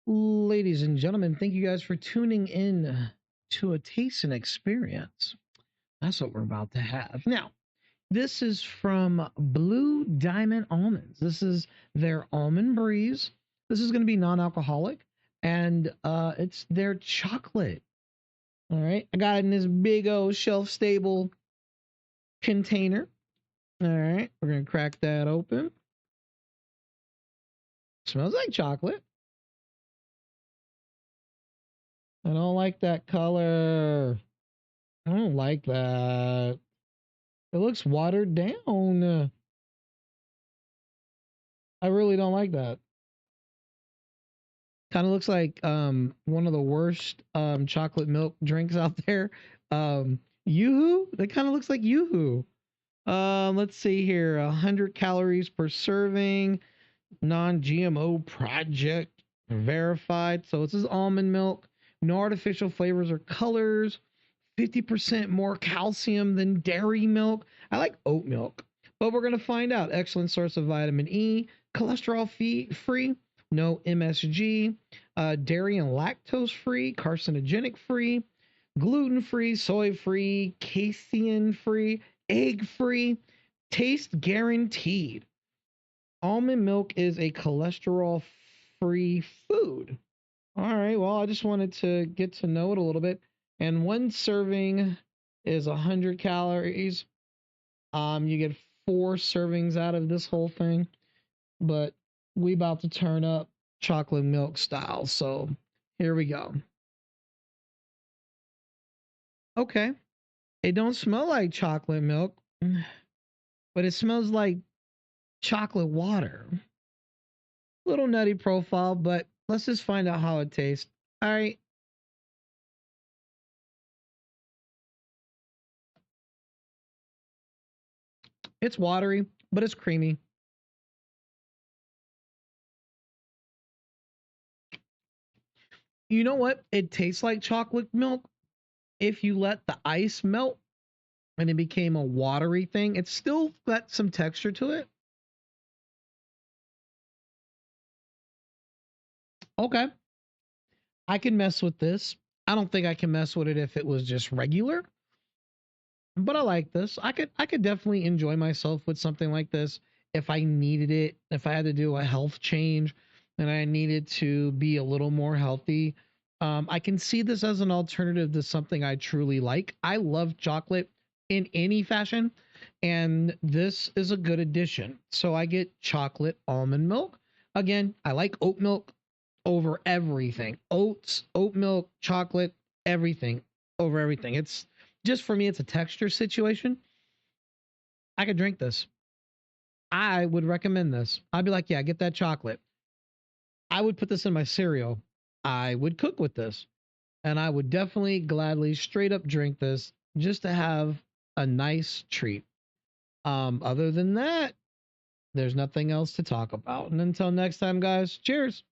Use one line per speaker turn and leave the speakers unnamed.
Ladies and gentlemen, thank you guys for tuning in to a taste and experience. That's what we're about to have. Now, this is from Blue Diamond Almonds. This is their Almond Breeze. This is going to be non-alcoholic, and it's their chocolate. All right, I got it in this big old shelf-stable container. All right, we're going to crack that open. Smells like chocolate. I don't like that color. I don't like that. It looks watered down. I really don't like that. Kind of looks like one of the worst chocolate milk drinks out there. Yoo-hoo? That kind of looks like Yoo-hoo. Let's see here. 100 calories per serving. Non-GMO project verified. So this is almond milk. No artificial flavors or colors. 50% more calcium than dairy milk. I like oat milk, but we're going to find out. Excellent source of vitamin E, cholesterol free, no MSG, dairy and lactose free, carcinogenic free, gluten free, soy free, casein free, egg free, taste guaranteed. Almond milk is a cholesterol free food. All right. Well, I just wanted to get to know it a little bit. And one serving is 100 calories. You get 4 servings out of this whole thing, but we about to turn up chocolate milk style. So here we go. Okay. It don't smell like chocolate milk, but it smells like chocolate water. Little nutty profile, but let's just find out how it tastes. All right. It's watery, but it's creamy. You know what? It tastes like chocolate milk if you let the ice melt and it became a watery thing. It's still got some texture to it. Okay. I can mess with this. I don't think I can mess with it if it was just regular, but I like this. I could definitely enjoy myself with something like this if I needed it, if I had to do a health change and I needed to be a little more healthy. I can see this as an alternative to something I truly like. I love chocolate in any fashion, and this is a good addition. So I get chocolate almond milk. Again, I like oat milk over everything. Oats, oat milk, chocolate, everything over everything. It's just for me, it's a texture situation. I could drink this. I would recommend this. I'd be like, yeah, get that chocolate. I would put this in my cereal. I would cook with this. And I would definitely gladly straight up drink this just to have a nice treat. Other than that, there's nothing else to talk about. And until next time, guys, cheers.